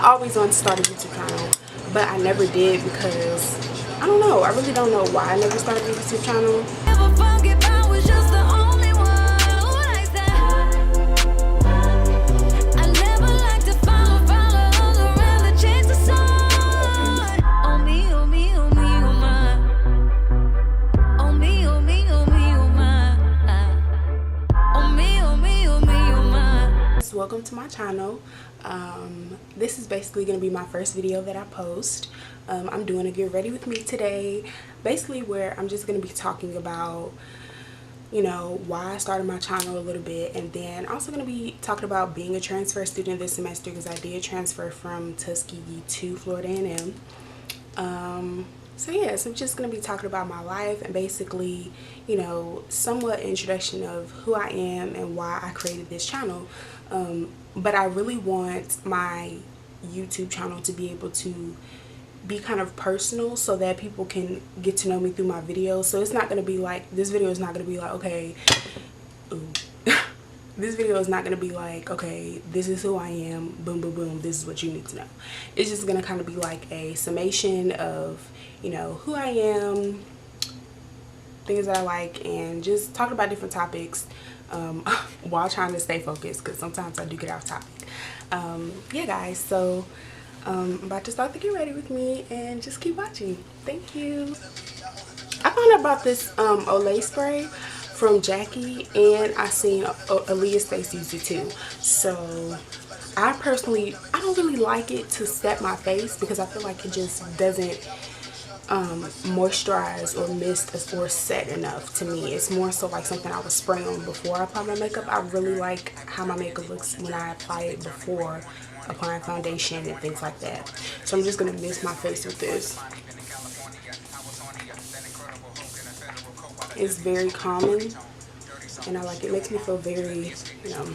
always wanted to start a YouTube channel, but I never did because I don't know. I really don't know why I never started a YouTube channel. Welcome to my channel. This is basically going to be my first video that I post. I'm doing a get ready with me today, basically where I'm just going to be talking about, you know, why I started my channel a little bit, and then also going to be talking about being a transfer student this semester because I did transfer from Tuskegee to Florida A&M. So yeah, so I'm just going to be talking about my life and basically, you know, somewhat introduction of who I am and why I created this channel. But I really want my YouTube channel to be able to be kind of personal so that people can get to know me through my videos. So it's not going to be like, this video is not going to be like, okay, this video is not going to be like, okay, this is who I am, boom, boom, boom, this is what you need to know. It's just going to kind of be like a summation of, you know, who I am, things that I like, and just talking about different topics while trying to stay focused because sometimes I do get off topic. Yeah guys, so I'm about to start the get ready with me and just keep watching. Thank you. I found out about this Olay spray from Jackie, and I seen Aaliyah's face use it too. So I personally, I don't really like it to set my face because I feel like it just doesn't moisturize or mist or set enough to me. It's more so like something I would spray on before I apply my makeup. I really like how my makeup looks when I apply it before applying foundation and things like that. So I'm just gonna mist my face with this. It's very calming and I like it. It makes me feel very, you know,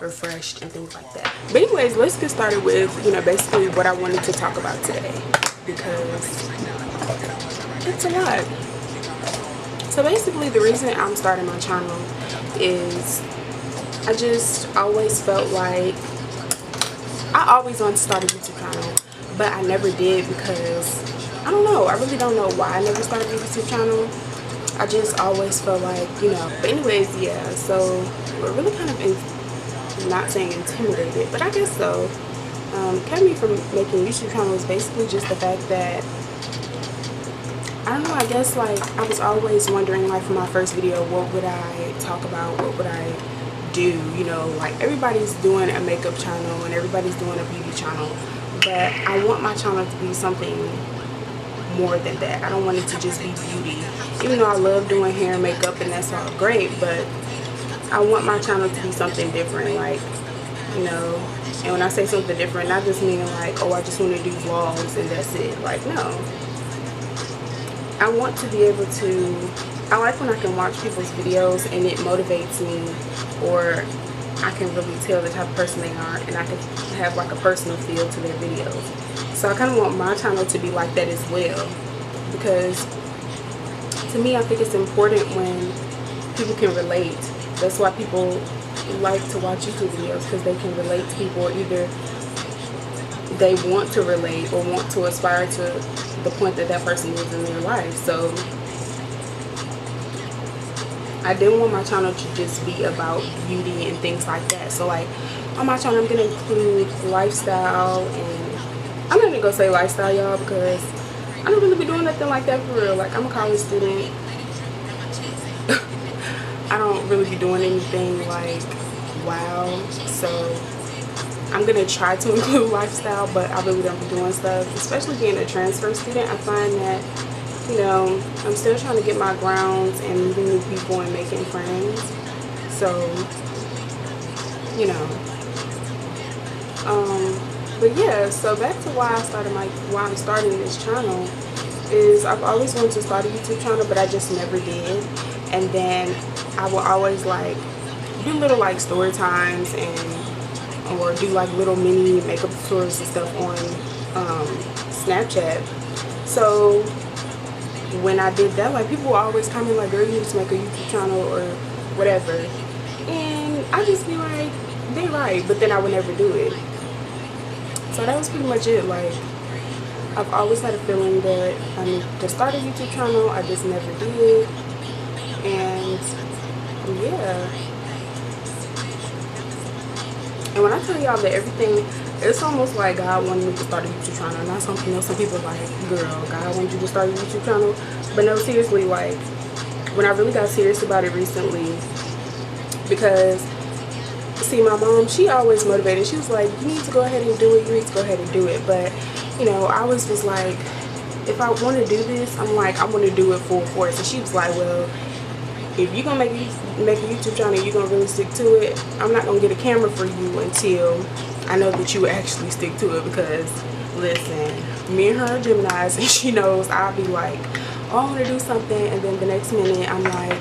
refreshed and things like that. But anyways, let's get started with, you know, basically what I wanted to talk about today because it's a lot. So basically the reason I'm starting my channel is I just always felt like I always wanted to start a YouTube channel, but I never did because I don't know. I really don't know why I never started a YouTube channel. I just always felt like, you know. But anyways, yeah, so we're really kind of not saying intimidated, but I guess so. Kept me from making YouTube channels basically just the fact that I don't know, I guess like I was always wondering, like for my first video, what would I talk about, what would I do, you know, like everybody's doing a makeup channel and everybody's doing a beauty channel, but I want my channel to be something more than that. I don't want it to just be beauty, even though I love doing hair and makeup and that's all great, but I want my channel to be something different, like, you know. And when I say something different, not just meaning like, oh, I just want to do vlogs and that's it. Like, no. I want to be able to, I like when I can watch people's videos and it motivates me, or I can really tell the type of person they are and I can have like a personal feel to their videos. So I kind of want my channel to be like that as well, because to me I think it's important when people can relate. That's why people like to watch YouTube videos, because they can relate to people, or either they want to relate or want to aspire to the point that that person is in their life. So I didn't want my channel to just be about beauty and things like that. So like on my channel I'm going to include lifestyle, and I'm not even going to say lifestyle, y'all, because I don't really be doing nothing like that for real. Like, I'm a college student. I don't really be doing anything like wow. So I'm gonna try to include lifestyle, but I really don't be doing stuff, especially being a transfer student. I find that, you know, I'm still trying to get my grounds and meeting new people and making friends. So, you know, but yeah, so back to why I'm starting this channel is I've always wanted to start a YouTube channel, but I just never did. And then I will always like do little like story times and or do like little mini makeup tutorials and stuff on Snapchat. So when I did that, like people will always comment like, girl, you need to make a YouTube channel or whatever, and I just be like, they right, but then I would never do it. So that was pretty much it. Like, I've always had a feeling that I need to start a YouTube channel. I just never did. And yeah. And when I tell y'all that everything, it's almost like God wanted me to start a YouTube channel. Not something, you know, some people are like, girl, God wanted you to start a YouTube channel. But no, seriously, like, when I really got serious about it recently, because see, my mom, she always motivated. She was like, you need to go ahead and do it. You need to go ahead and do it. But, you know, I always was like, if I want to do this, I'm like, I want to do it full force. And she was like, well, if you're going to make a YouTube channel, you're going to really stick to it, I'm not going to get a camera for you until I know that you actually stick to it. Because, listen, me and her are Geminis, and she knows I'll be like, oh, I want to do something. And then the next minute, I'm like,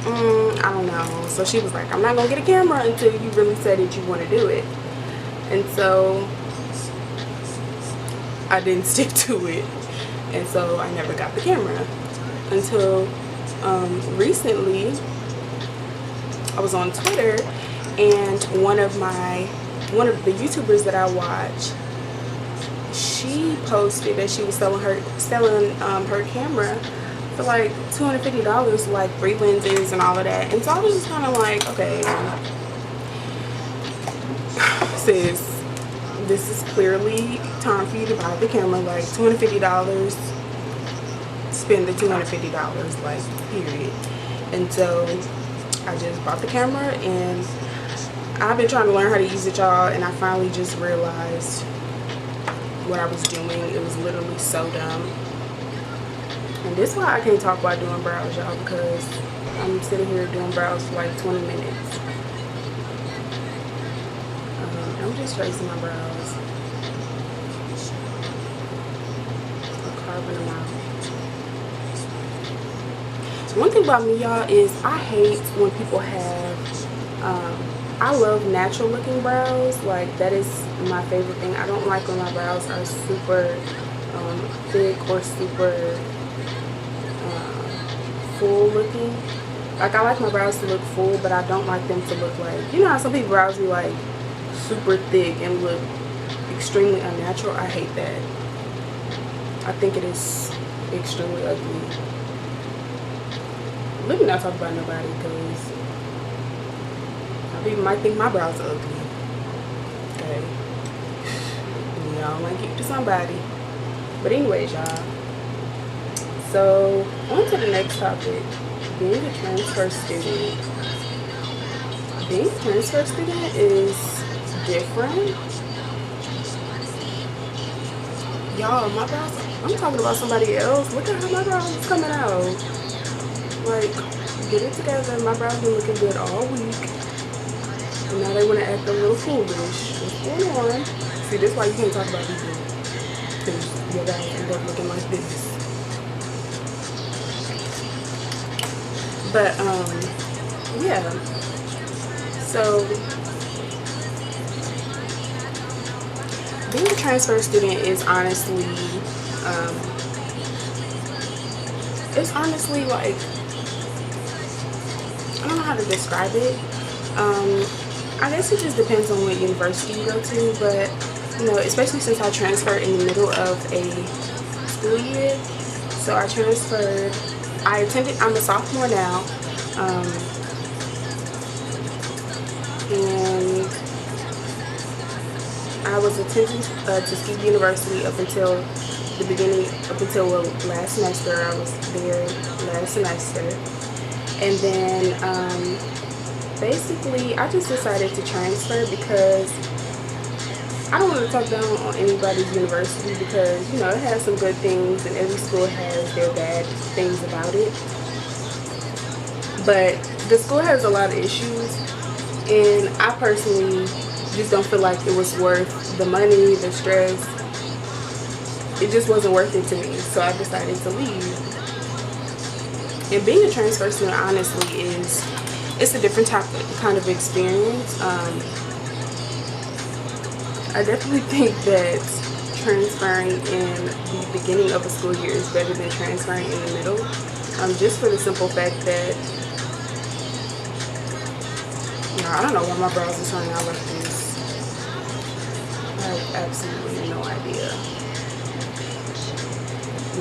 I don't know. So she was like, I'm not gonna get a camera until you really said that you want to do it. And so I didn't stick to it, and so I never got the camera until recently. I was on Twitter, and one of the YouTubers that I watch, she posted that she was selling her camera for like $250, like 3 lenses and all of that. And so I was just kind of like, okay, sis, this is clearly time for you to buy the camera. Like, $250, spend the $250, like, period. And so I just bought the camera, and I've been trying to learn how to use it, y'all, and I finally just realized what I was doing. It was literally so dumb. And this is why I can't talk about doing brows, y'all, because I'm sitting here doing brows for like 20 minutes. I'm just tracing my brows. I'm carving them out. One thing about me, y'all, is I hate when people have, I love natural looking brows. Like, that is my favorite thing. I don't like when my brows are super thick or super full looking. Like, I like my brows to look full, but I don't like them to look like, you know how some people's brows be like super thick and look extremely unnatural. I hate that. I think it is extremely ugly. Let me not talk about nobody, because people might think my brows are ugly. Okay, y'all might keep to somebody. But anyways, y'all, so on to the next topic. Being a transfer student. Being a transfer student is different. Y'all, my brows, I'm talking about somebody else. Look at how my brows is coming out. Like, get it together. My brows been looking good all week, and now they want to act a little foolish. What's going on? See, this is why you can't talk about people, because your brows end up looking like this. But yeah, so being a transfer student is honestly like, I don't know how to describe it. I guess it just depends on what university you go to, but you know, especially since I transferred in the middle of a school year. So I transferred, I'm a sophomore now, and I was attending Tuskegee University up until last semester. I was there last semester, and then basically I just decided to transfer because I don't want to talk down on anybody's university, because you know, it has some good things and every school has their bad things about it, but the school has a lot of issues, and I personally just don't feel like it was worth the money, the stress. It just wasn't worth it to me, so I decided to leave. And being a transfer student, honestly, it's a different kind of experience. I definitely think that transferring in the beginning of a school year is better than transferring in the middle, just for the simple fact that, you know, I don't know why my brows are turning out like this. I have absolutely no idea.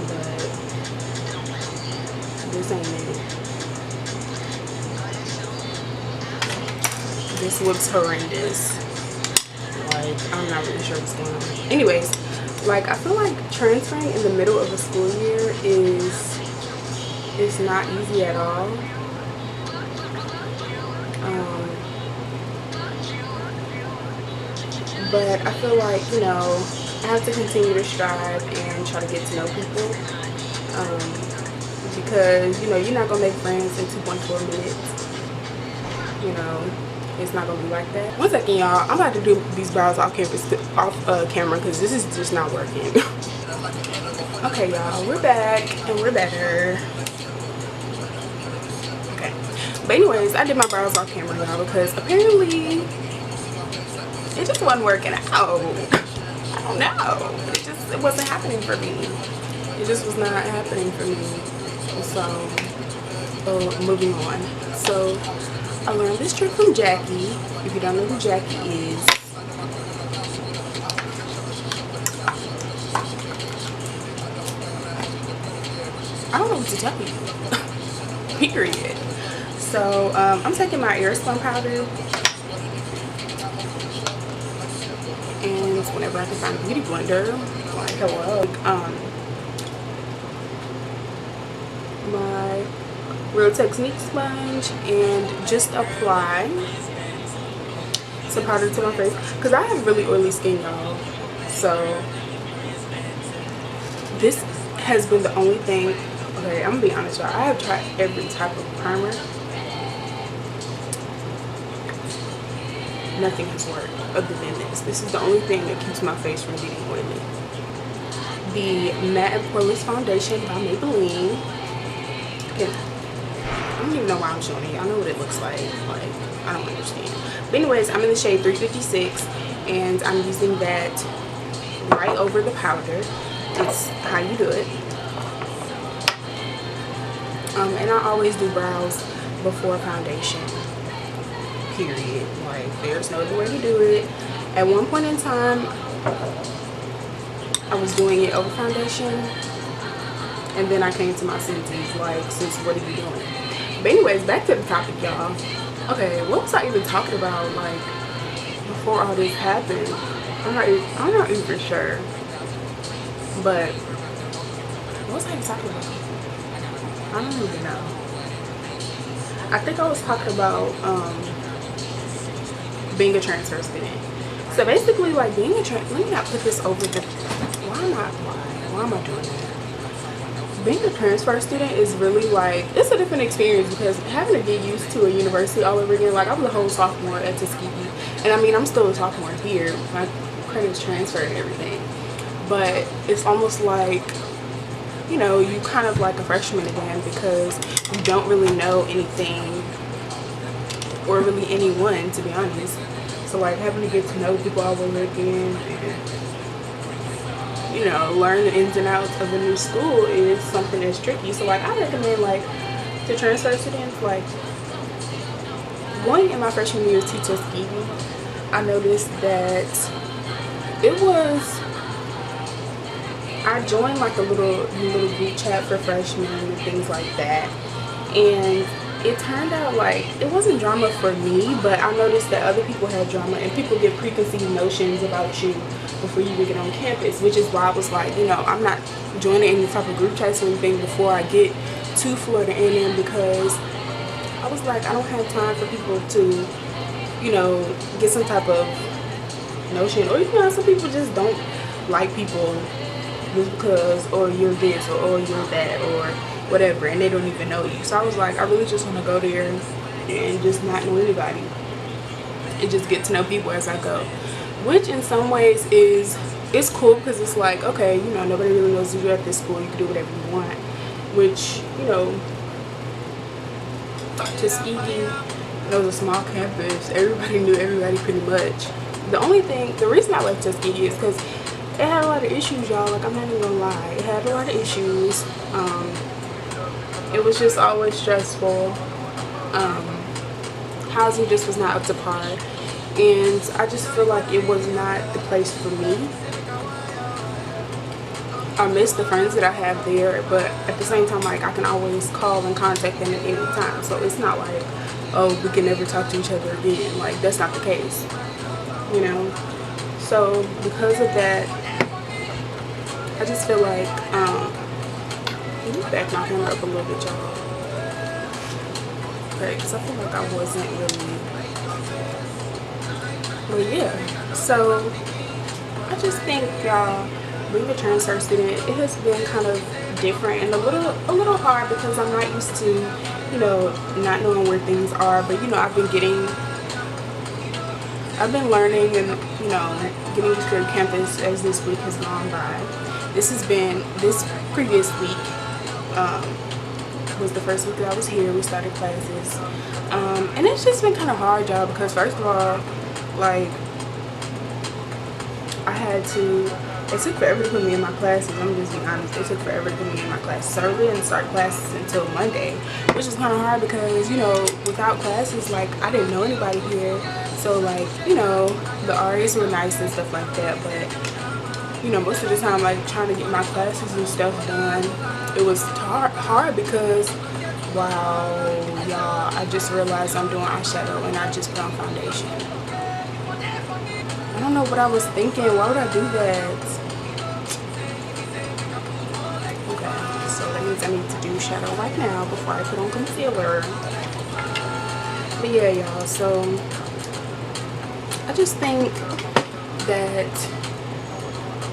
But this ain't it. This looks horrendous. Like, I'm not really sure what's going on. Anyways, like, I feel like transferring in the middle of a school year is not easy at all. But I feel like, you know, I have to continue to strive and try to get to know people. Because, you know, you're not going to make friends in 2.4 minutes. You know, it's not going to be like that. One second, y'all. I'm about to do these brows off camera because this is just not working. Okay, y'all. We're back and we're better. Okay. But anyways, I did my brows off camera, y'all, because apparently it just wasn't working out. I don't know. It wasn't happening for me. It just was not happening for me. So, moving on. So, I learned this trick from Jackie. If you don't know who Jackie is, I don't know what to tell you. Period. So, I'm taking my airspun powder. And whenever I can find a beauty blender, like, hello, my Real Technique sponge and just apply some powder to my face because I have really oily skin, y'all. So this has been the only thing. Okay, I'm gonna be honest, y'all. I have tried every type of primer. Nothing has worked other than this. This is the only thing that keeps my face from getting oily. The Matte and Poreless Foundation by Maybelline. I don't even know why I'm showing it. I know what it looks like. Like, I don't understand. But anyways, I'm in the shade 356 and I'm using that right over the powder. It's how you do it. And I always do brows before foundation. Period. Like, there's no other way to do it. At one point in time, I was doing it over foundation, and then I came to my senses, like, sis, what are you doing? But anyways, back to the topic, y'all. Okay, what was I even talking about, like, before all this happened? I'm not even sure. But what was I even talking about? I don't even know. I think I was talking about being a transfer student. So basically, like, being a transfer, let me not put this over the, why am I doing that? Being a transfer student is really, like, it's a different experience because having to get used to a university all over again. Like, I was a whole sophomore at Tuskegee, and I mean, I'm still a sophomore here. My credits transferred and everything, but it's almost like, you know, you kind of like a freshman again because you don't really know anything or really anyone, to be honest. So, like, having to get to know people all over again and, you know, learn the ins and outs of a new school is something that's tricky. So, like, I recommend, like, to transfer students, like, going in my freshman year to Tuskegee, I noticed that it was, I joined, like, a little group chat for freshmen and things like that, and it turned out like it wasn't drama for me, but I noticed that other people had drama and people get preconceived notions about you before you even get on campus, which is why I was like, you know, I'm not joining any type of group chats or anything before I get to Florida A&M, because I was like, I don't have time for people to, you know, get some type of notion, or, you know, some people just don't like people just because, or you're this, or you're that, or whatever, and they don't even know you. So I was like, I really just want to go there and just not know anybody and just get to know people as I go, which in some ways it's cool because it's like, okay, you know, nobody really knows you're at this school, you can do whatever you want, which, you know, Tuskegee, it was a small campus, everybody knew everybody pretty much. The reason I left Tuskegee is because it had a lot of issues, y'all. Like, I'm not even gonna lie, it had a lot of issues. It was just always stressful. Housing just was not up to par, and I just feel like it was not the place for me. I miss the friends that I have there, but at the same time, like, I can always call and contact them at any time. So it's not like, oh, we can never talk to each other again. Like, that's not the case, you know. So because of that, I just feel like let me back my camera up a little bit, y'all. Okay, because I feel like I wasn't really, but yeah. So I just think, y'all, being a transfer student, it has been kind of different and a little hard because I'm not used to, you know, not knowing where things are. But you know, I've been learning and, you know, getting used to the campus as this week has gone by. This previous week was the first week that I was here. We started classes, and it's just been kind of hard, y'all, because first of all, like, it took forever to put me in my classes. I'm just being honest. It took forever to put me in my classes. So I really didn't start classes until Monday, which is kind of hard because, you know, without classes, like, I didn't know anybody here. So, like, you know, the RAs were nice and stuff like that. But, you know, most of the time, like, trying to get my classes and stuff done, it was hard because, wow, y'all, I just realized I'm doing eyeshadow and I just put on foundation. I don't know what I was thinking. Why would I do that? Okay, so that means I need to do shadow right now before I put on concealer. But yeah, y'all, so I just think that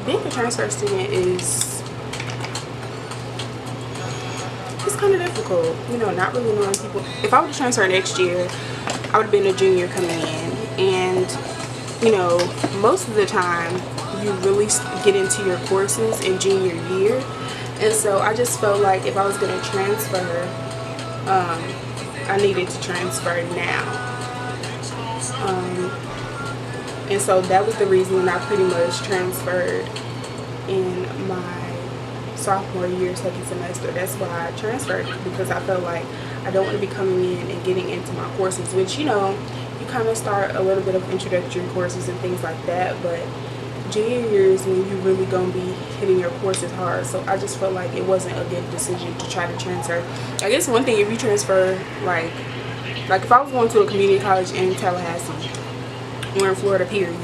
being a transfer student is kind of difficult. You know, not really knowing people. If I would have transferred next year, I would have been a junior coming in, and you know, most of the time you really get into your courses in junior year. And so I just felt like if I was going to transfer, I needed to transfer now. And so that was the reason I pretty much transferred in my sophomore year, second semester. That's why I transferred, because I felt like I don't want to be coming in and getting into my courses, which, you know, you kind of start a little bit of introductory courses and things like that, but junior year is when you really gonna be hitting your courses hard. So I just felt like it wasn't a good decision to try to transfer. I guess one thing, if you transfer, like if I was going to a community college in Tallahassee or in Florida, period,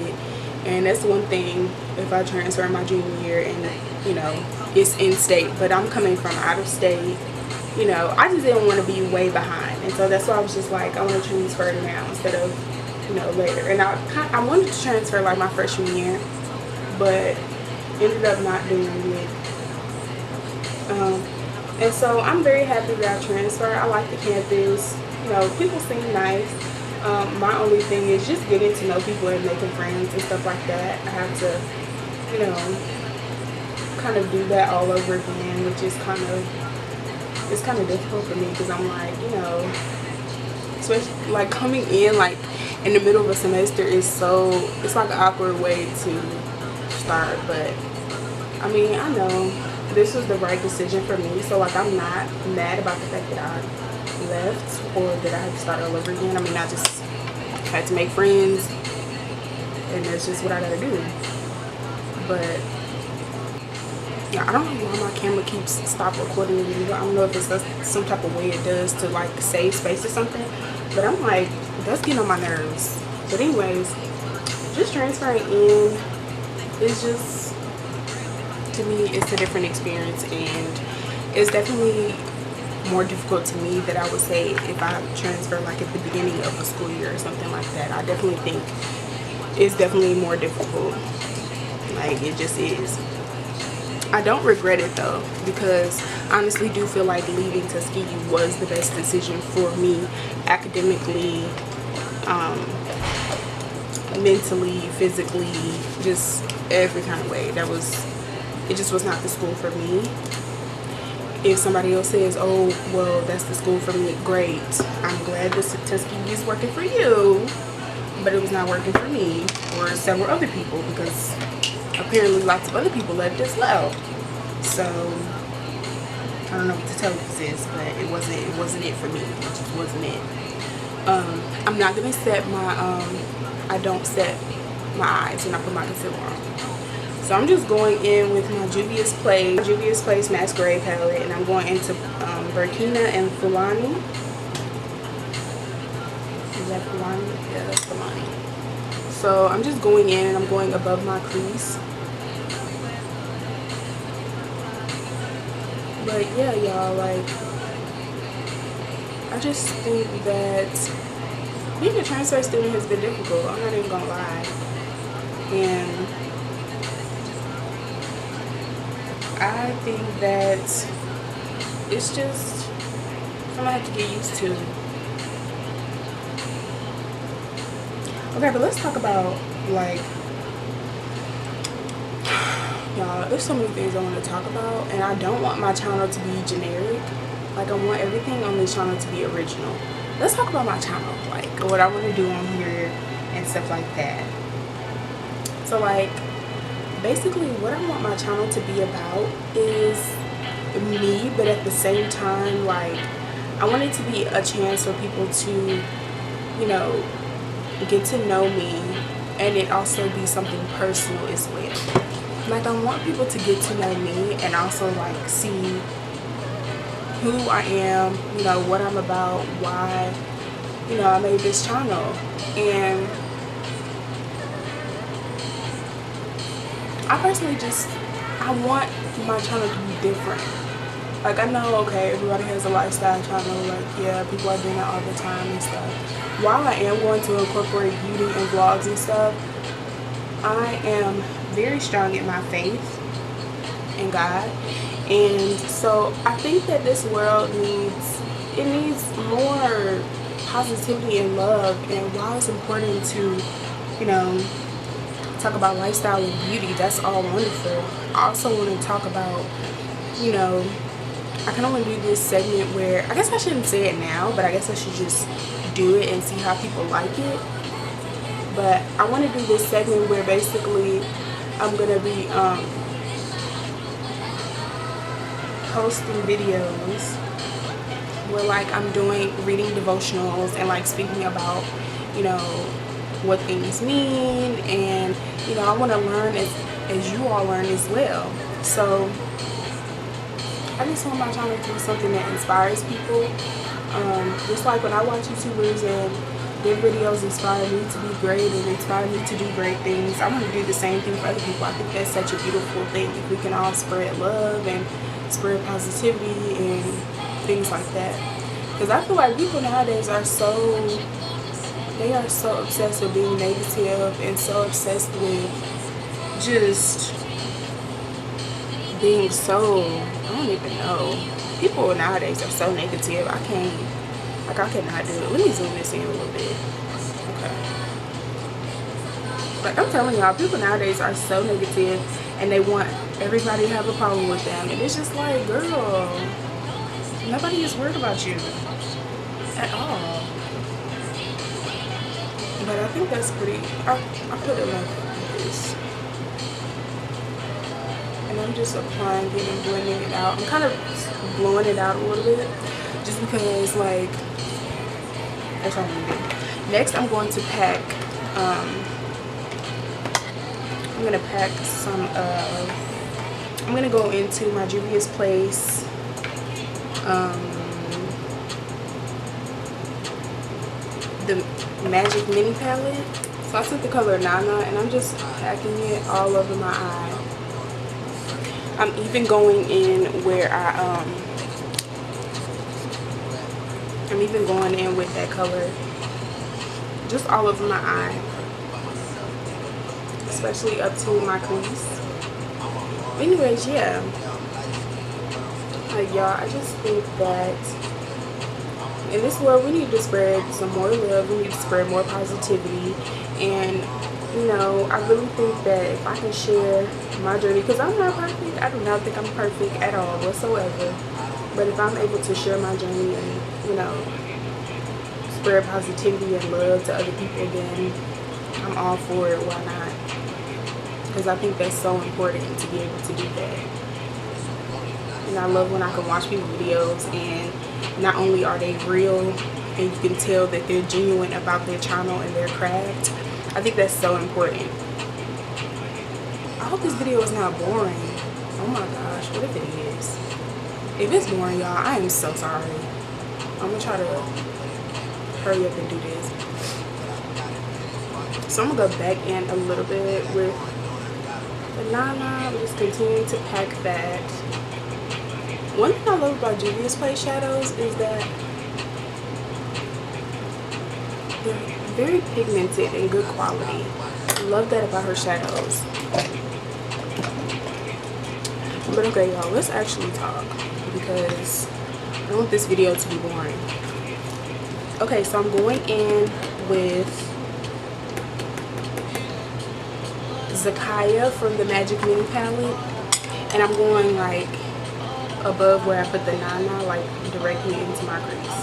and that's one thing, if I transfer my junior year and, you know, it's in state, but I'm coming from out of state, you know, I just didn't want to be way behind. And so that's why I was just like, I want to transfer now instead of, you know, later. And I wanted to transfer like my freshman year, but ended up not doing it. And so I'm very happy that I transferred. I like the campus. You know, people seem nice. My only thing is just getting to know people and making friends and stuff like that. I have to, you know, kind of do that all over again, which is kind of difficult for me, because I'm like, you know, especially like coming in like in the middle of a semester is it's like an awkward way to start. But I mean, I know this was the right decision for me, so like I'm not mad about the fact that I left or that I had to start all over again. I mean, I just had to make friends, and that's just what I gotta do. But yeah, I don't know why my camera keeps stop recording the video. I don't know if it's some type of way it does to like save space or something, but I'm like, that's getting on my nerves. But anyways, just transferring in is just, to me, it's a different experience, and it's definitely more difficult to me than I would say if I transfer like at the beginning of a school year or something like that. I definitely think it's definitely more difficult. Like, it just is. I don't regret it though, because I honestly do feel like leaving Tuskegee was the best decision for me, academically, mentally, physically, just every kind of way. It just was not the school for me. If somebody else says, oh, well, that's the school for me, great. I'm glad this Tuskegee is working for you, but it was not working for me or several other people, because apparently lots of other people left as well. So I don't know what to tell you, sis, but it wasn't it for me. It just wasn't it. I'm not gonna set my I don't set my eyes when I put my concealer on. So I'm just going in with my Beauties Masquerade palette, and I'm going into Burkina and Fulani. Is that Fulani? Yeah, that's Fulani. So I'm just going in and I'm going above my crease. But yeah, y'all, like, I just think that being a transfer student has been difficult. I'm not even gonna lie. And I think that it's just something I have to get used to. Okay, but let's talk about, like, y'all, there's so many things I want to talk about, and I don't want my channel to be generic. Like, I want everything on this channel to be original. Let's talk about my channel, like what I want to do on here and stuff like that. So, like, basically what I want my channel to be about is me, but at the same time, like, I want it to be a chance for people to, you know, get to know me, and it also be something personal as well. Like, I want people to get to know me and also, like, see who I am, you know, what I'm about, why, you know, I made this channel. And I personally I want my channel to be different. Like, I know, okay, everybody has a lifestyle channel, like, yeah, people are doing that all the time and stuff. While I am going to incorporate beauty and vlogs and stuff, I am very strong in my faith in God. And so I think that this world needs more positivity and love. And while it's important to, you know, talk about lifestyle and beauty, that's all wonderful, I also want to talk about, you know, I kind of want to do this segment where, I guess I shouldn't say it now, but I guess I should just do it and see how people like it. But I want to do this segment where basically I'm going to be posting videos where, like, I'm reading devotionals and, like, speaking about, you know, what things mean, and, you know, I want to learn as you all learn as well. So I just want my channel to be something that inspires people. Just like when I watch YouTubers and their videos inspire me to be great and inspire me to do great things, I want to do the same thing for other people. I think that's such a beautiful thing. If we can all spread love and spread positivity and things like that. Because I feel like people nowadays are so obsessed with being negative and so obsessed with just being so, I don't even know. People nowadays are so negative. I cannot do it. Let me zoom this in a little bit. Okay. Like, I'm telling y'all, people nowadays are so negative and they want everybody to have a problem with them. And it's just like, girl, nobody is worried about you at all. But I think that's pretty, I put it like this. And I'm just applying it and blending it out. I'm kind of blowing it out a little bit just because, like, that's what I'm going to do. Next, I'm going to pack, I'm going to go into my Juvia's Place, the Magic Mini Palette. So I took the color Nana and I'm just packing it all over my eye. I'm even going in where I'm even going in with that color just all over my eye, especially up to my crease. Anyways, yeah, like, y'all, I just think that in this world we need to spread some more love, we need to spread more positivity. And, you know, I really think that if I can share my journey, because I'm not perfect, I do not think I'm perfect at all whatsoever, but if I'm able to share my journey and, you know, spread positivity and love to other people, then I'm all for it. Why not? Because I think that's so important to be able to do that. And I love when I can watch people's videos and not only are they real and you can tell that they're genuine about their channel and their craft, I think that's so important. I hope this video is not boring. Oh my gosh, what if it is? If it's boring, y'all, I am so sorry. I'm gonna try to hurry up and do this. So I'm gonna go back in a little bit with the Nana. I'm just continuing to pack that. One thing I love about Juvia's Place shadows is that they're very pigmented and good quality. I love that about her shadows. But okay, y'all, let's actually talk because I don't want this video to be boring. Okay, so I'm going in with Zakaya from the Magic Mini palette, and I'm going like above where I put the Nana, like directly into my crease.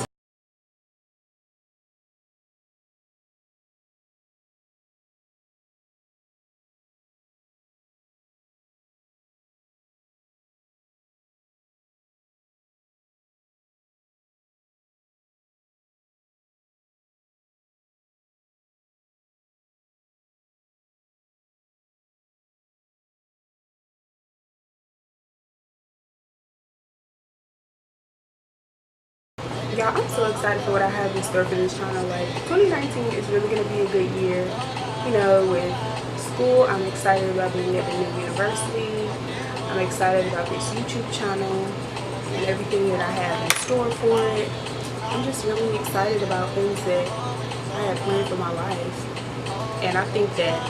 Y'all, I'm so excited for what I have in store for this channel. Like, 2019 is really going to be a good year. You know, with school, I'm excited about being at the new university. I'm excited about this YouTube channel and everything that I have in store for it. I'm just really excited about things that I have planned for my life. And I think that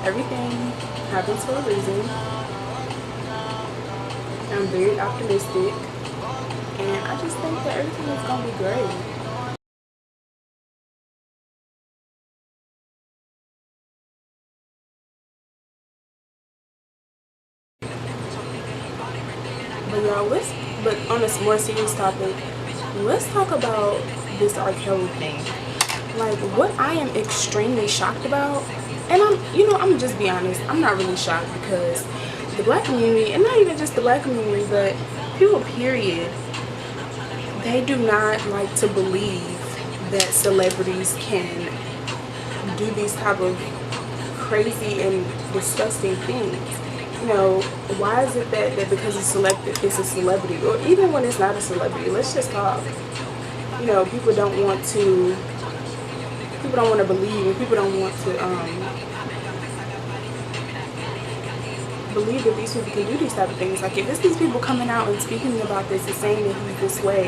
everything happens for a reason. I'm very optimistic. And I just think that everything is going to be great. But y'all, but on a more serious topic, let's talk about this Rkelly thing. Like, what I am extremely shocked about, and I'm just be honest, I'm not really shocked because the black community, and not even just the black community, but people period, they do not like to believe that celebrities can do these type of crazy and disgusting things. You know, why is it that because it's a celebrity, or even when it's not a celebrity, let's just talk. You know, people don't want to believe, and people don't want to believe that these people can do these type of things. Like, if it's these people coming out and speaking about this and saying that he's this way,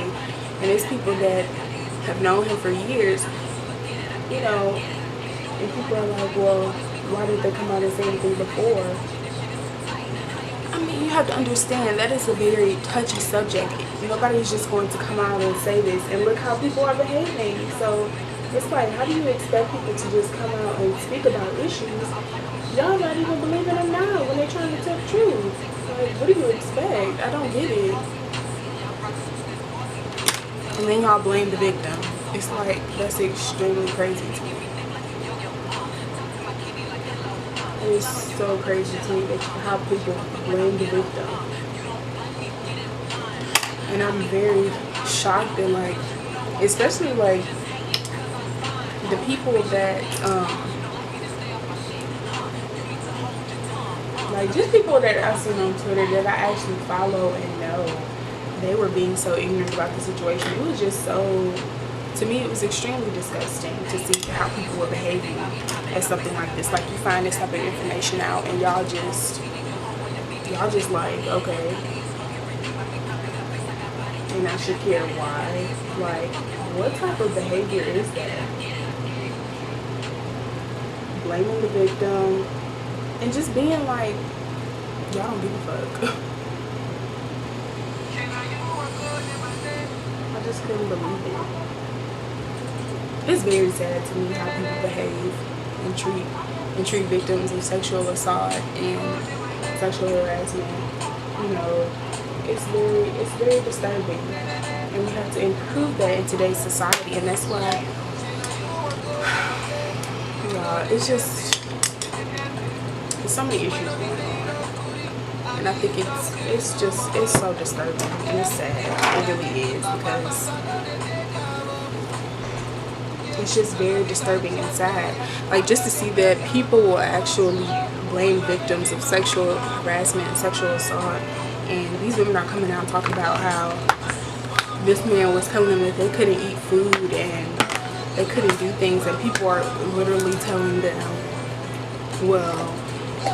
and it's people that have known him for years, you know, and people are like, well, why did they come out and say anything before? I mean, you have to understand that is a very touchy subject. Nobody's just going to come out and say this, and look how people are behaving. So it's like, how do you expect people to just come out and speak about issues? Y'all not even believing them now when they're trying to tell the truth. Like, what do you expect? I don't get it. And then y'all blame the victim. It's like, that's extremely crazy to me. It's so crazy to me that how people blame the victim. And I'm very shocked, and like, especially like the people that like just people that I've seen on Twitter that I actually follow and know, they were being so ignorant about the situation. It was just so, to me, it was extremely disgusting to see how people were behaving at something like this. Like, you find this type of information out and y'all just like, okay, and I should care why. Like, what type of behavior is that? Blaming the victim and just being like, y'all don't give a fuck. I just couldn't believe it. It's very sad to me how people behave and treat victims of sexual assault and sexual harassment. You know, it's very disturbing, and we have to improve that in today's society. And that's why, it's just, there's so many issues going on, and I think it's so disturbing and it's sad. It really is, because it's just very disturbing inside. Like, just to see that people will actually blame victims of sexual harassment and sexual assault, and these women are coming out and talking about how this man was telling them that they couldn't eat food and they couldn't do things, and people are literally telling them, well,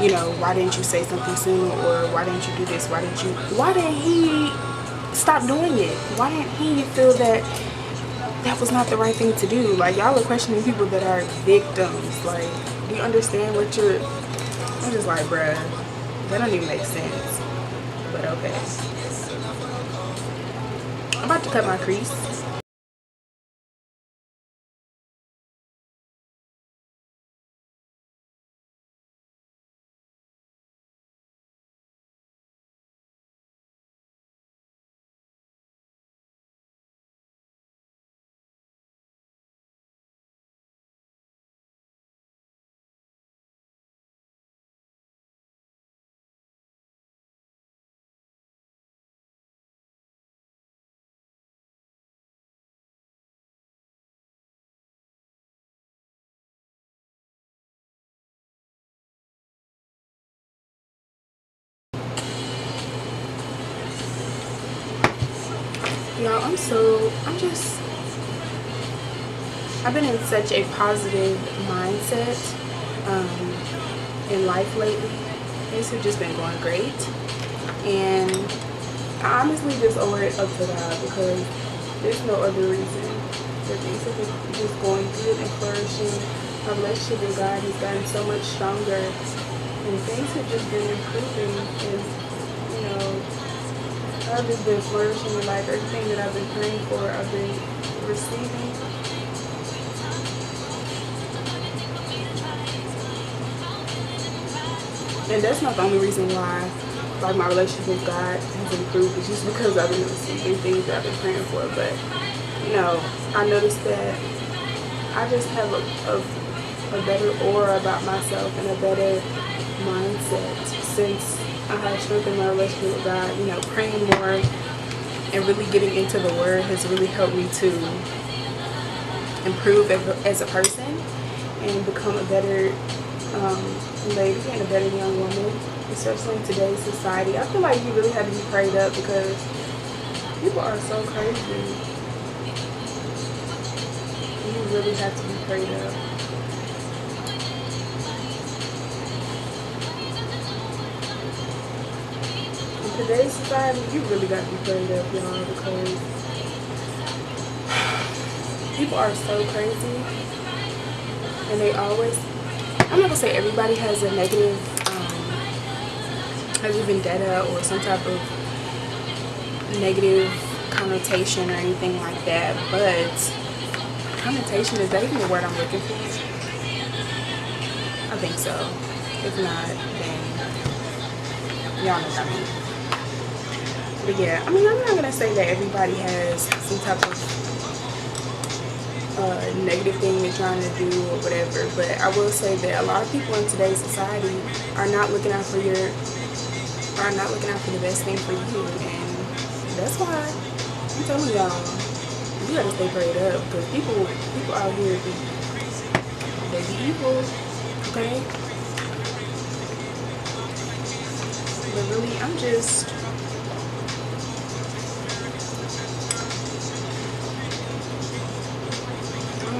you know, why didn't you say something soon, or why didn't you do this, why didn't he stop doing it? Why didn't he feel that that was not the right thing to do? Like, y'all are questioning people that are victims. Like, do you understand what you're... I'm just like, bruh, that don't even make sense. But okay. I'm about to cut my crease. Y'all, I've been in such a positive mindset in life lately. Things have just been going great, and I honestly just owe it up to God, because there's no other reason. So things have been just going good and flourishing. My relationship with God has gotten so much stronger, and things have just been improving, and you know, I've just been flourishing in life. Everything that I've been praying for, I've been receiving. And that's not the only reason why, like, my relationship with God has improved. It's just because I've been receiving things that I've been praying for. But, you know, I noticed that I just have a better aura about myself and a better mindset since I have strengthened my relationship with God. You know, praying more and really getting into the Word has really helped me to improve as a person and become a better lady and a better young woman, especially in today's society. I feel like you really have to be prayed up, because people are so crazy. You really have to be prayed up. In today's society, you really got to be prayed up, y'all, because people are so crazy, and they always... I'm not gonna say everybody has a negative, has a vendetta or some type of negative connotation or anything like that, but connotation, is that even the word I'm looking for? I think so. If not, then y'all know what I mean. But yeah, I mean, I'm not gonna say that everybody has some type of negative thing they're trying to do or whatever, but I will say that a lot of people in today's society are not looking out for the best thing for you, and that's why I'm telling y'all, you gotta stay prayed up, because people out here they be evil, okay? But really, I'm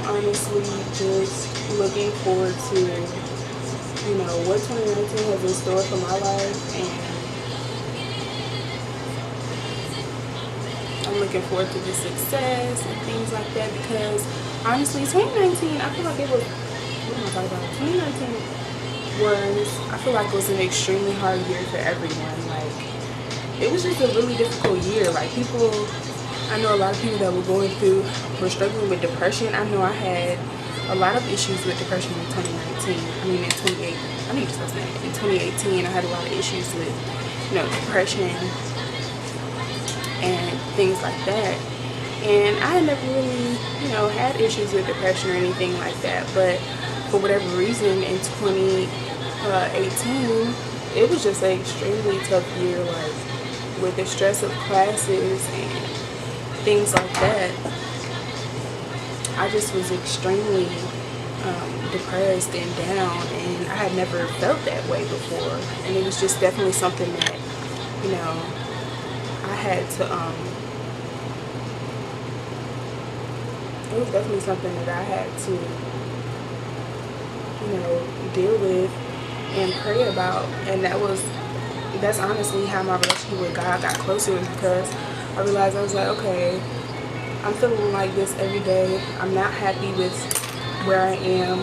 honestly just looking forward to, you know, what 2019 has in store for my life, and I'm looking forward to the success and things like that, because honestly 2019, I feel like it was, what am I talking about? 2019 I feel like it was an extremely hard year for everyone. Like, it was just a really difficult year. Like, I know a lot of people that were struggling with depression. I know I had a lot of issues with depression in 2019. I mean, in 2018, I had a lot of issues with, you know, depression and things like that. And I had never really, you know, had issues with depression or anything like that. But for whatever reason, in 2018, it was just an extremely tough year, like, with the stress of classes and things like that. I just was extremely depressed and down, and I had never felt that way before. And it was just definitely something that, you know, I had to it was definitely something that I had to, you know, deal with and pray about. And that's honestly how my relationship with God got closer, because I realized, I was like, okay, I'm feeling like this every day. I'm not happy with where I am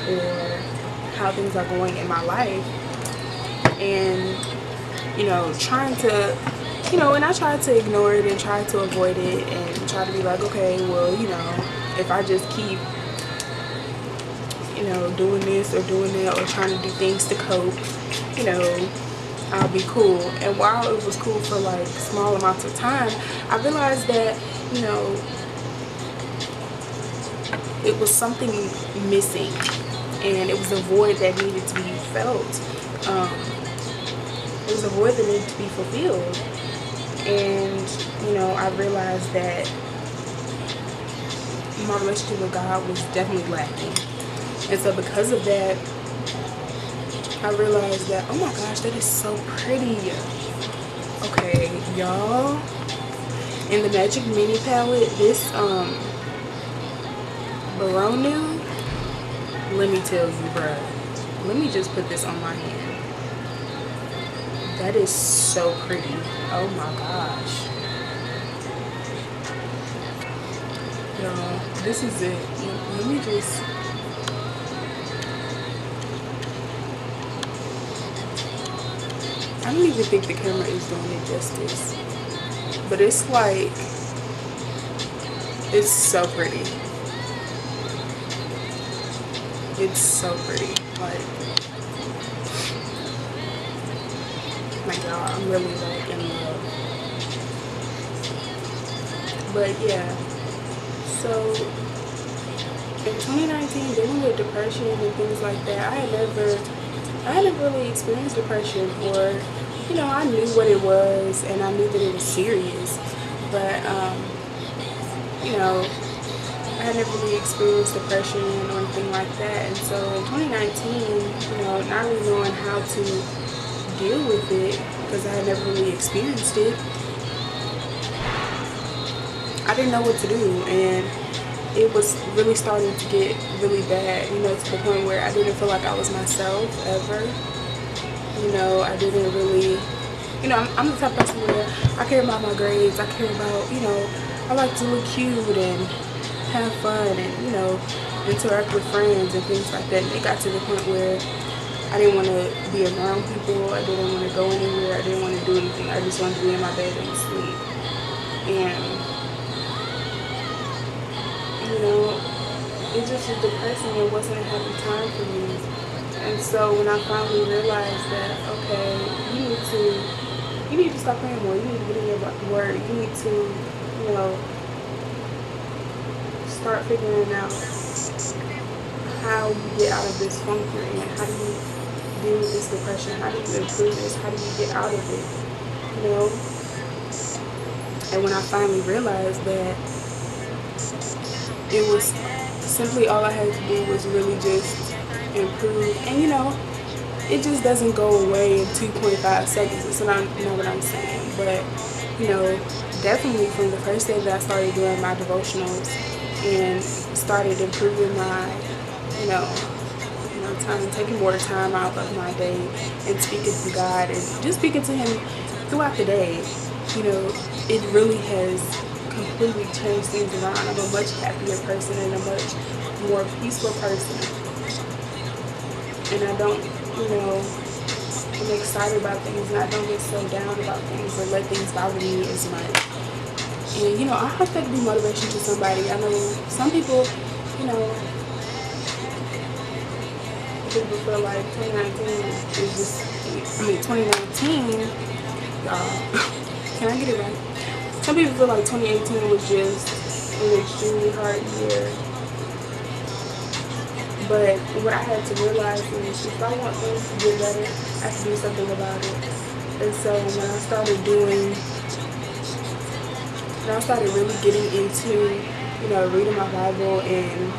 or how things are going in my life. And, you know, trying to, you know, and I tried to ignore it and try to avoid it and try to be like, okay, well, you know, if I just keep, you know, doing this or doing that or trying to do things to cope, you know, I'll be cool. And while it was cool for like small amounts of time, I realized that, you know, it was something missing, and it was a void that needed to be felt. It was a void that needed to be fulfilled. And, you know, I realized that my relationship with God was definitely lacking. And so because of that, I realized that, oh my gosh, that is so pretty. Okay, y'all, in the Magic Mini palette, this Nude, let me tell you, bruh, let me just put this on my hand. That is so pretty. Oh my gosh. Y'all, this is it. Let me just... I don't even think the camera is doing it justice. But it's like... it's so pretty. It's so pretty. Like, y'all, I'm really like in love. But yeah, so in 2019, dealing with depression and things like that, I had never really experienced depression, or, you know, I knew what it was and I knew that it was serious, but you know, I had never really experienced depression or anything like that. And so in 2019, you know, not really knowing how to deal with it, because I had never really experienced it, I didn't know what to do, and it was really starting to get really bad, you know, to the point where I didn't feel like I was myself ever. You know, I didn't really, you know, I'm the type of person where I care about my grades, I care about, you know, I like to look cute and have fun and, you know, interact with friends and things like that. And it got to the point where I didn't want to be around people, I didn't want to go anywhere, I didn't want to do anything. I just wanted to be in my bed and sleep. And, you know, it just was depressing. It wasn't a happy time for me. And so when I finally realized that, okay, you need to stop praying more, you need to get in your word, you need to, you know, start figuring out how you get out of this funk you're in. How do you deal with this depression? How do you improve this? How do you get out of it? You know? And when I finally realized that it was simply all I had to do was really just improve. And, you know, it just doesn't go away in 2.5 seconds. It's not, you know what I'm saying. But, you know, definitely from the first day that I started doing my devotionals and started improving my, you know, time, taking more time out of my day and speaking to God and just speaking to Him throughout the day, you know, it really has completely changed things around. I'm a much happier person and a much more peaceful person. And I don't, you know, I'm excited about things, and I don't get so down about things or let things bother me as much. And, you know, I hope that could be motivation to somebody. I know some people, you know, people feel like 2019 is just, 2019, y'all, can I get it right? Some people feel like 2018 was just an extremely hard year. But what I had to realize is, if I want things to get better, I have to do something about it. And so when I started really getting into, you you know, reading my Bible and,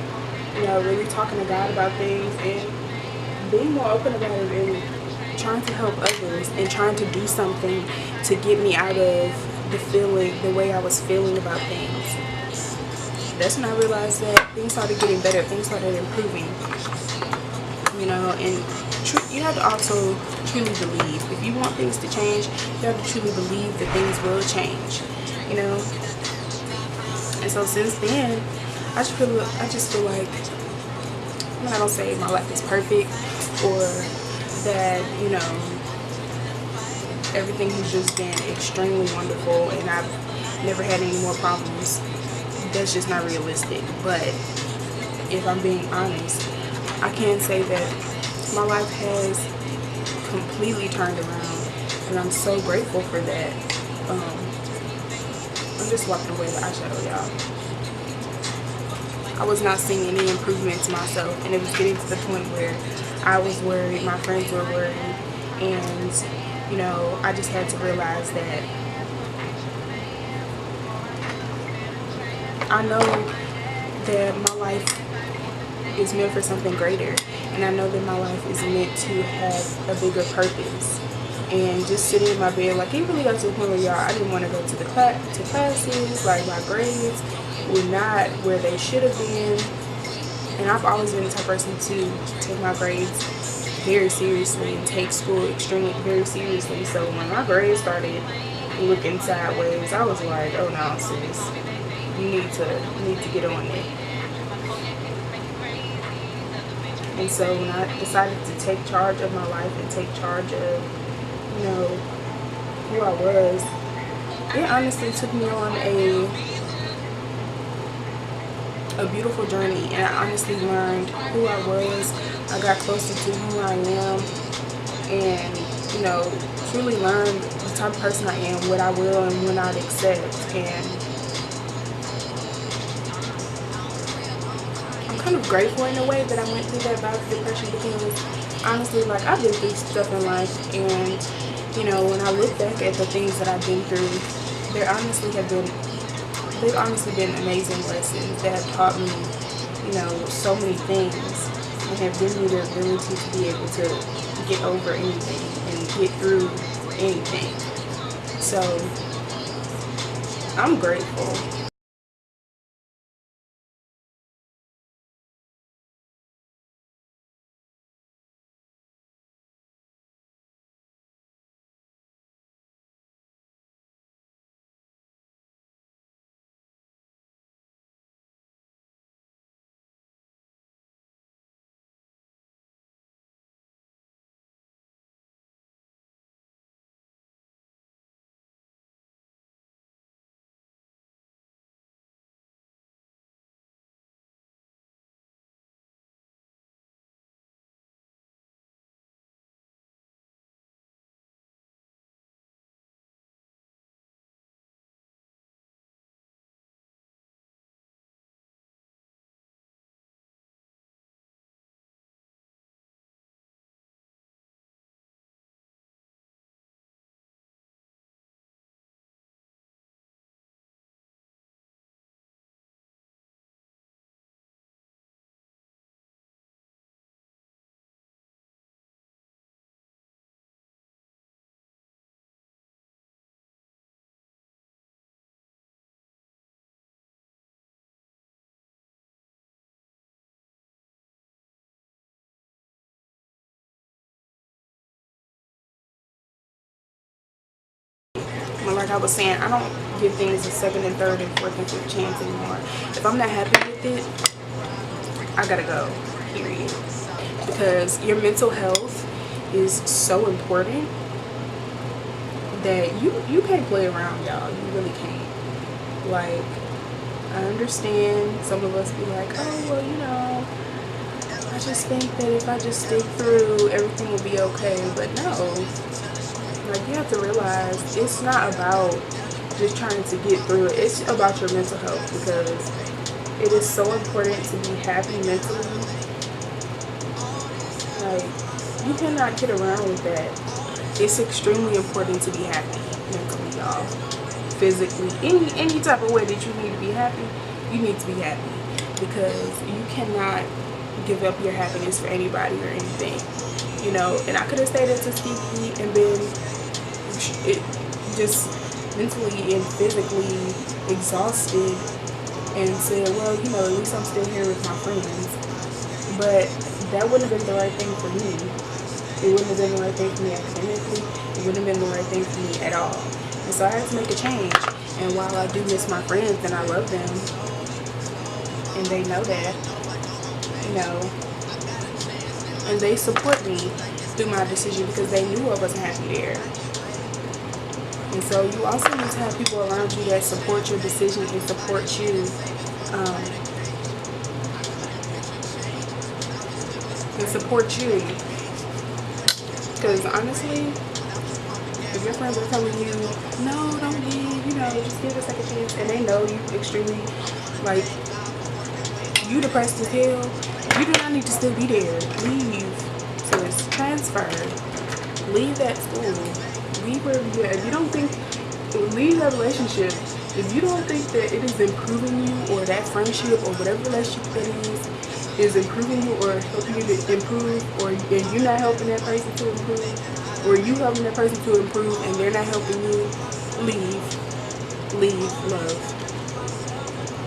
you know, really talking to God about things and being more open about it and trying to help others and trying to do something to get me out of the way I was feeling about things. That's when I realized that things started getting better, things started improving, you know, and you have to also truly believe. If you want things to change, you have to truly believe that things will change, you know. And so since then, I just feel like, I'm not gonna say my life is perfect or that, you know, everything has just been extremely wonderful and I've never had any more problems. That's just not realistic. But if I'm being honest, I can say that my life has completely turned around and I'm so grateful for that. I'm just wiping away the eyeshadow, y'all. I was not seeing any improvement to myself, and it was getting to the point where I was worried, my friends were worried, and, you know, I just had to realize that I know that my life is meant for something greater, and I know that my life is meant to have a bigger purpose. And just sitting in my bed, like, it really got to the point where, y'all, I didn't want to go to the classes. Like, my grades were not where they should have been, and I've always been the type of person to take my grades very seriously and take school very seriously. So when my grades started looking sideways, I was like, oh no, sis, you need to get on it. And so when I decided to take charge of my life and take charge of, you know, who I was, it honestly took me on a beautiful journey, and I honestly learned who I was. I got closer to who I am, and, you know, truly learned the type of person I am, what I will and will not accept. And I'm kind of grateful in a way that I went through that bout of depression, because honestly, like, I've been through stuff in life, and, you know, when I look back at the things that I've been through, they've honestly been amazing lessons that have taught me, you know, so many things, and have given me the ability to be able to get over anything and get through anything. So I'm grateful. Like I was saying, I don't give things a second and third and fourth and fifth chance anymore. If I'm not happy with it, I gotta go, period. Because your mental health is so important that you can't play around, y'all. You really can't. Like, I understand some of us be like, oh, well, you know, I just think that if I just stick through, everything will be okay. But no. Like, you have to realize it's not about just trying to get through it. It's about your mental health, because it is so important to be happy mentally. Like, you cannot get around with that. It's extremely important to be happy mentally, y'all. Physically, any type of way that you need to be happy, you need to be happy, because you cannot give up your happiness for anybody or anything, you know. And I could have stayed at Tuskegee and been just mentally and physically exhausted and said, well, you know, at least I'm still here with my friends. But that wouldn't have been the right thing for me. It wouldn't have been the right thing for me academically. It wouldn't have been the right thing for me at all. And so I had to make a change. And while I do miss my friends and I love them, and they know that, you know, and they support me through my decision because they knew I wasn't happy there. And so you also need to have people around you that support your decision and support you. Because honestly, if your friends are telling you, no, don't leave, you know, just give it a second chance, and they know you extremely, like, you depressed as hell, you do not need to still be there. Leave. So it's transfer. Leave that school. Leave wherever you're at. If you don't think, leave that relationship. If you don't think that it is improving you, or that friendship, or whatever relationship that is improving you or helping you to improve, or and you're not helping that person to improve, or you helping that person to improve and they're not helping you, leave. Leave, love.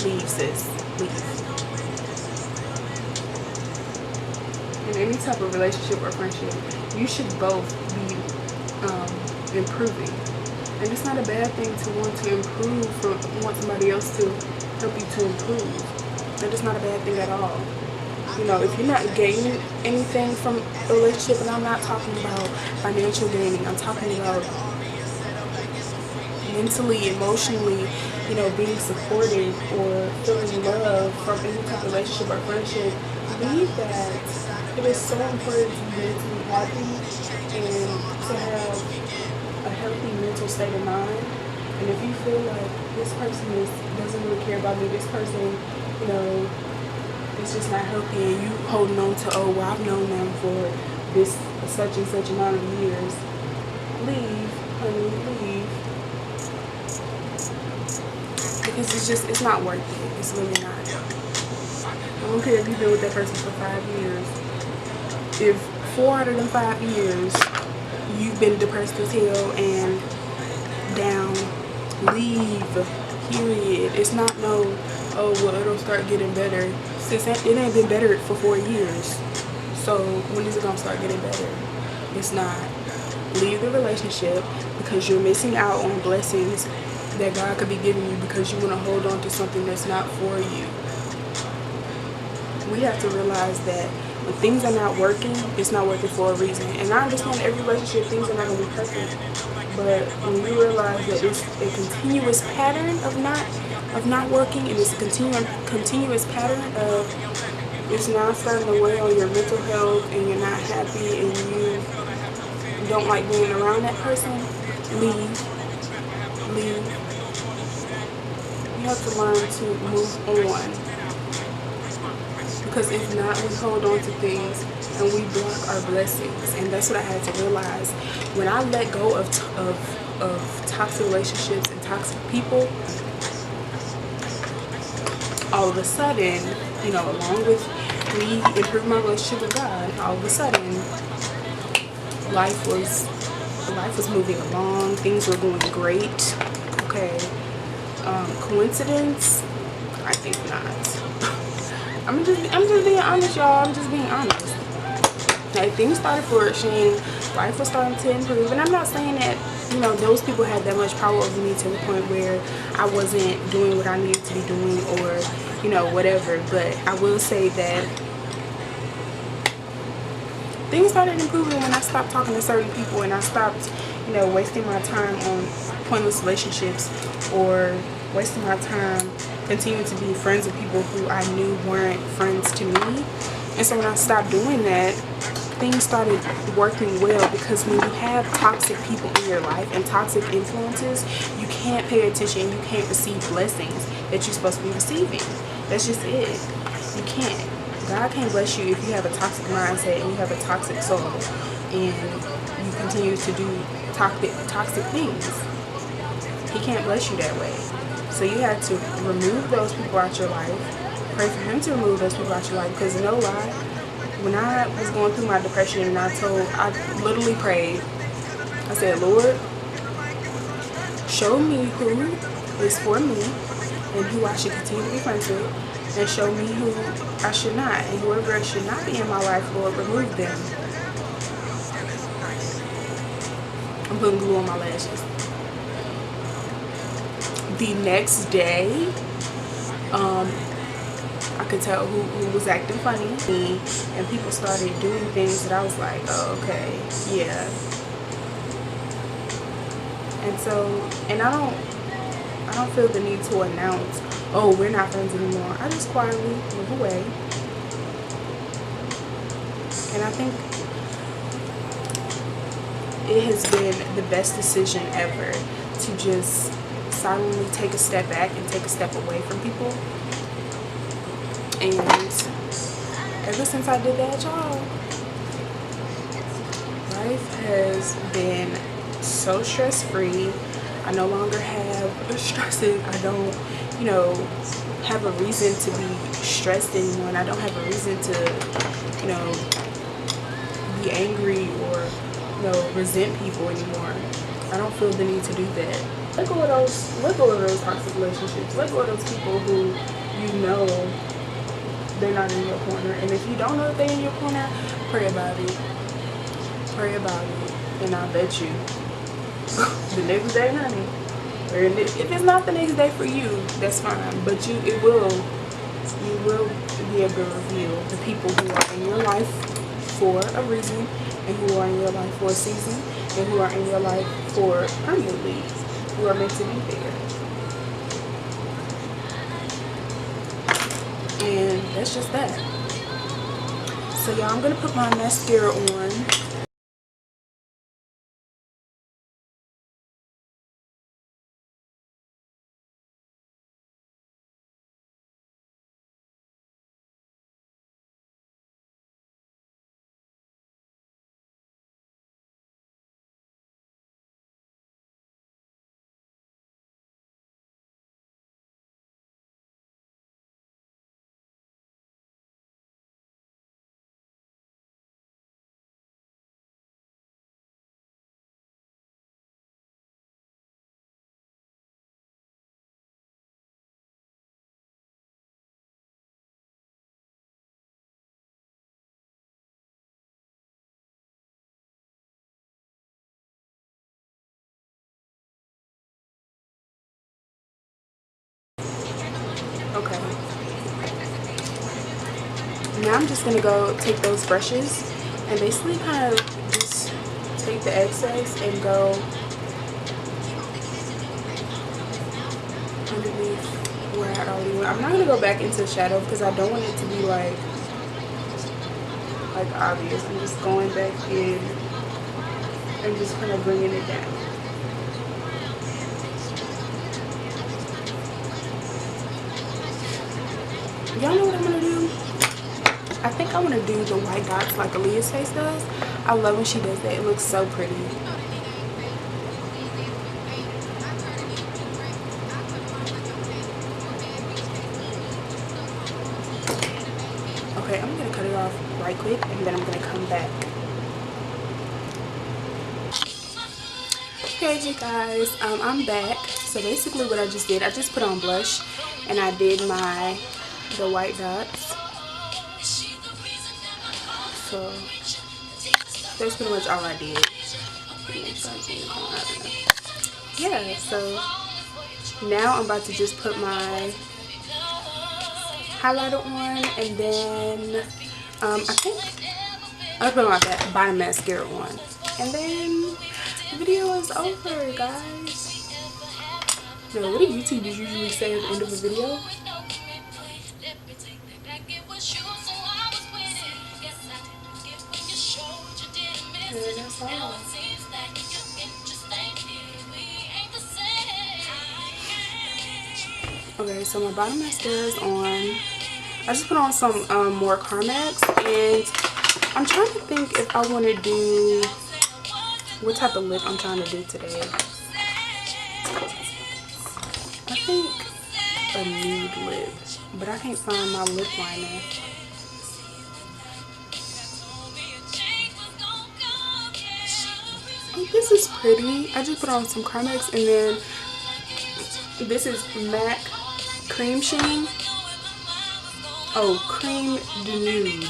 Leave, sis. Leave. In any type of relationship or friendship, you should both be improving. And it's not a bad thing to want to improve, want somebody else to help you to improve. That is not a bad thing at all. You know, if you're not gaining anything from a relationship, and I'm not talking about financial gaining, I'm talking about mentally, emotionally, you know, being supported or feeling love from any type of relationship or friendship, leave that. It is so important to be mentally happy and to have a healthy mental state of mind. And if you feel like this person doesn't really care about me, this person, you know, it's just not healthy, and you holding on to, oh, well, I've known them for this such and such amount of years, leave, honey, leave. Because it's not worth it. It's really not. I don't care if you've been with that person for 5 years. If 4 out of them 5 years you've been depressed as hell and down, leave, period. It's not no, oh, well, it'll start getting better. Since it ain't been better for 4 years, so when is it gonna start getting better? It's not. Leave the relationship because you're missing out on blessings that God could be giving you because you want to hold on to something that's not for you. We have to realize that when things are not working, it's not working for a reason. And I understand every relationship, things are not going to be perfect. But when you realize that it's a continuous pattern of not working, and it's a continuous pattern of it's not starting to weigh on your mental health, and you're not happy, and you don't like being around that person, leave. You have to learn to move on. Because if not, we hold on to things and we block our blessings. And that's what I had to realize. When I let go of toxic relationships and toxic people, all of a sudden, you know, along with me improving my relationship with God, all of a sudden, life was moving along. Things were going great. Okay. Coincidence? I think not. I'm just being honest, y'all. I'm just being honest. Like, things started flourishing, life was starting to improve, and I'm not saying that, you know, those people had that much power over me to the point where I wasn't doing what I needed to be doing, or, you know, whatever. But I will say that things started improving when I stopped talking to certain people, and I stopped, you know, wasting my time on pointless relationships, or wasting my time continuing to be friends with people who I knew weren't friends to me. And so when I stopped doing that, things started working well, because when you have toxic people in your life and toxic influences, you can't pay attention, you can't receive blessings that you're supposed to be receiving. That's just it. You can't. God can't bless you if you have a toxic mindset and you have a toxic soul and you continue to do toxic things. He can't bless you that way. So you had to remove those people out your life. Pray for him to remove those people out your life. Because no lie, when I was going through my depression and I literally prayed. I said, Lord, show me who is for me and who I should continue to be friends with, and show me who I should not, and whoever should not be in my life, Lord, remove them. I'm putting glue on my lashes. The next day, I could tell who was acting funny, and people started doing things that I was like, oh, okay, yeah. And so, and I don't feel the need to announce, oh, we're not friends anymore. I just quietly move away. And I think it has been the best decision ever to just silently take a step back and take a step away from people. And ever since I did that, y'all, life has been so stress-free. I no longer have stresses. I don't, you know, have a reason to be stressed anymore, and I don't have a reason to, you know, be angry or, you know, resent people anymore. I don't feel the need to do that. Let go of those toxic relationships. Let go of those people who you know they're not in your corner. And if you don't know that they're in your corner, pray about it. Pray about it. And I bet you the next day, honey, or if it's not the next day for you, that's fine. But you will be able to reveal the people who are in your life for a reason, and who are in your life for a season, and who are in your life for permanently, who are meant to be there. And that's just that. So y'all, I'm gonna put my mascara on. Okay. Now I'm just gonna go take those brushes and basically kind of just take the excess and go underneath where I already went. I'm not gonna go back into the shadow because I don't want it to be like obvious. I'm just going back in and just kind of bringing it down. Y'all know what I'm gonna do? I think I'm gonna do the white dots like Aaliyah's face does. I love when she does that. It looks so pretty. Okay, I'm gonna cut it off right quick and then I'm gonna come back. Okay, you guys, I'm back. So basically what I just did, I just put on blush and I did the white dots. So that's pretty much all I did. Yeah, so now I'm about to just put my highlighter on, and then I think I'll put my bottom mascara on, and then the video is over, guys. No, what do YouTubers usually say at the end of a video? And that's all. Okay, so my bottom mascara is on. I just put on some more Carmex, and I'm trying to think if I want to do what type of lip I'm trying to do today. I think a nude lip, but I can't find my lip liner. Oh, this is pretty. I just put on some Cremex, and then this is MAC Cremesheen. Oh, Creme Nude.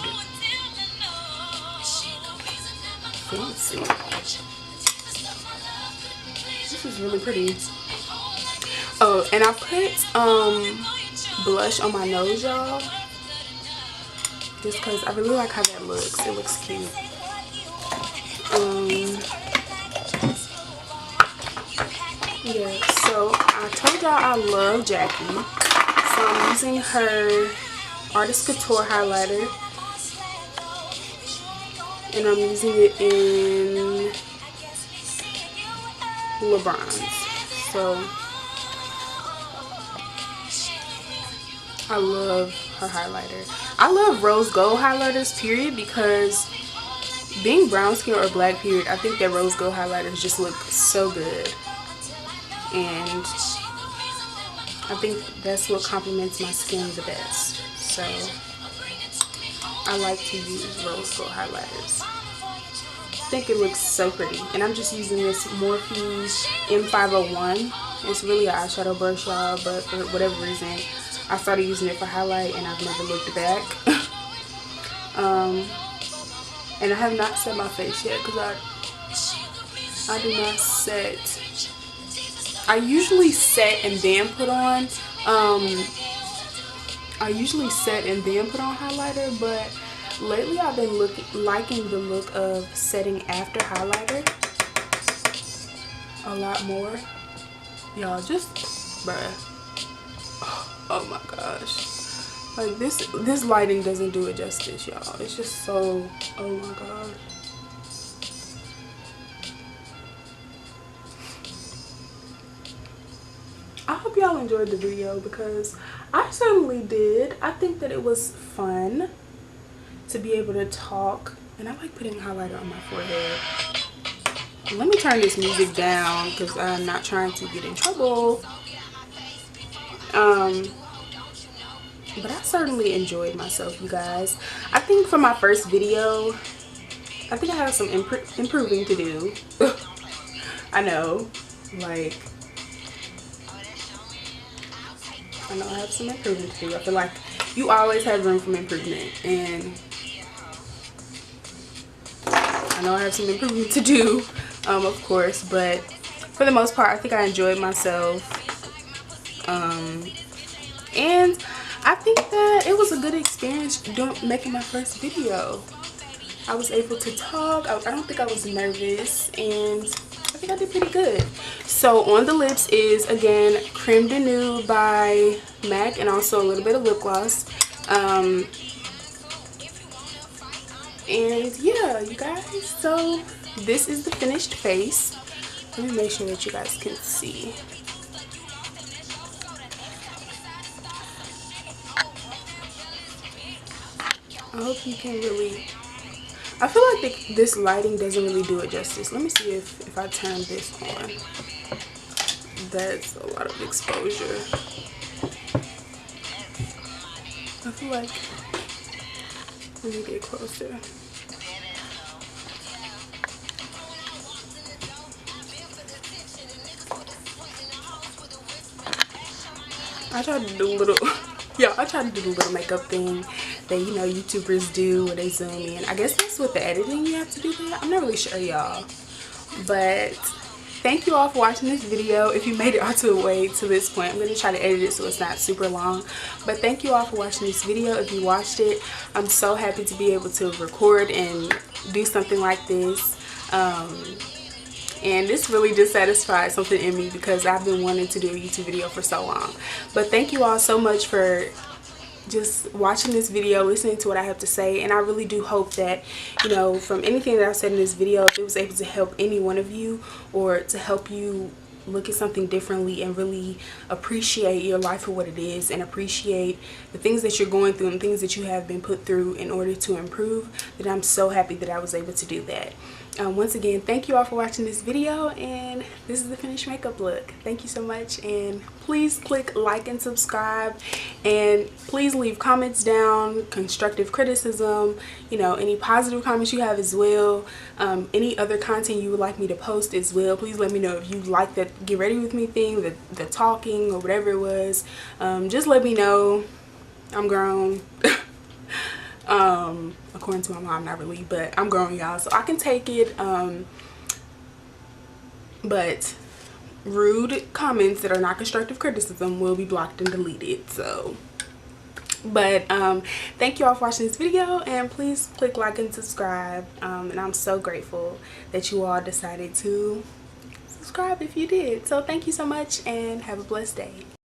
Fancy. This is really pretty. Oh, and I put blush on my nose, y'all, just because I really like how that looks. It looks cute. Yeah, so I told y'all I love Jackie, so I'm using her Artist Couture highlighter, and I'm using it in LeBron's. So I love her highlighter. I love rose gold highlighters, period, because being brown skin or black, period, I think that rose gold highlighters just look so good. And I think that's what complements my skin the best. So I like to use rose gold highlighters. I think it looks so pretty. And I'm just using this Morphe M501. It's really an eyeshadow brush, y'all, but for whatever reason I started using it for highlight and I've never looked back. And I have not set my face yet because I do not set. I usually set and then put on. I usually set and then put on highlighter, but lately I've been liking the look of setting after highlighter a lot more. Y'all, just bruh. Oh my gosh. Like this lighting doesn't do it justice, y'all. It's just so, oh my gosh. I hope y'all enjoyed the video because I certainly did. I think that it was fun to be able to talk, and I like putting highlighter on my forehead. Let me turn this music down because I'm not trying to get in trouble. But I certainly enjoyed myself, you guys. I think for my first video, I think I have some improving to do. I know, like, I know I have some improvement to do. I feel like you always have room for improvement, and I know I have some improvement to do, of course, but for the most part, I think I enjoyed myself, and I think that it was a good experience making my first video. I was able to talk. I don't think I was nervous, and I think I did pretty good. So on the lips is, again, Creme de Nude by MAC, and also a little bit of lip gloss. And yeah, you guys, so this is the finished face. Let me make sure that you guys can see. I hope you can really, I feel like this lighting doesn't really do it justice. Let me see if I turn this on. That's a lot of exposure. I feel like, let me get closer. I tried to do a little, yeah, I tried to do the little makeup thing that, you know, YouTubers do where they zoom in. I guess that's with the editing you have to do that. I'm not really sure, y'all. But thank you all for watching this video. If you made it all the way to this point, I'm going to try to edit it so it's not super long. But thank you all for watching this video. If you watched it, I'm so happy to be able to record and do something like this. And this really just satisfied something in me because I've been wanting to do a YouTube video for so long. But thank you all so much for just watching this video, listening to what I have to say, and I really do hope that, you know, from anything that I've said in this video, if it was able to help any one of you or to help you look at something differently and really appreciate your life for what it is and appreciate the things that you're going through and things that you have been put through in order to improve, then I'm so happy that I was able to do that. once again, thank you all for watching this video, and this is the finished makeup look. Thank you so much, and please click like and subscribe, and please leave comments down, constructive criticism, you know, any positive comments you have as well, any other content you would like me to post as well. Please let me know if you like that get ready with me thing, the talking or whatever it was. Just let me know. I'm grown. According to my mom, not really, but I'm grown, y'all, so I can take it. But rude comments that are not constructive criticism will be blocked and deleted. So, but thank you all for watching this video, and please click like and subscribe. And I'm so grateful that you all decided to subscribe if you did. So thank you so much, and have a blessed day.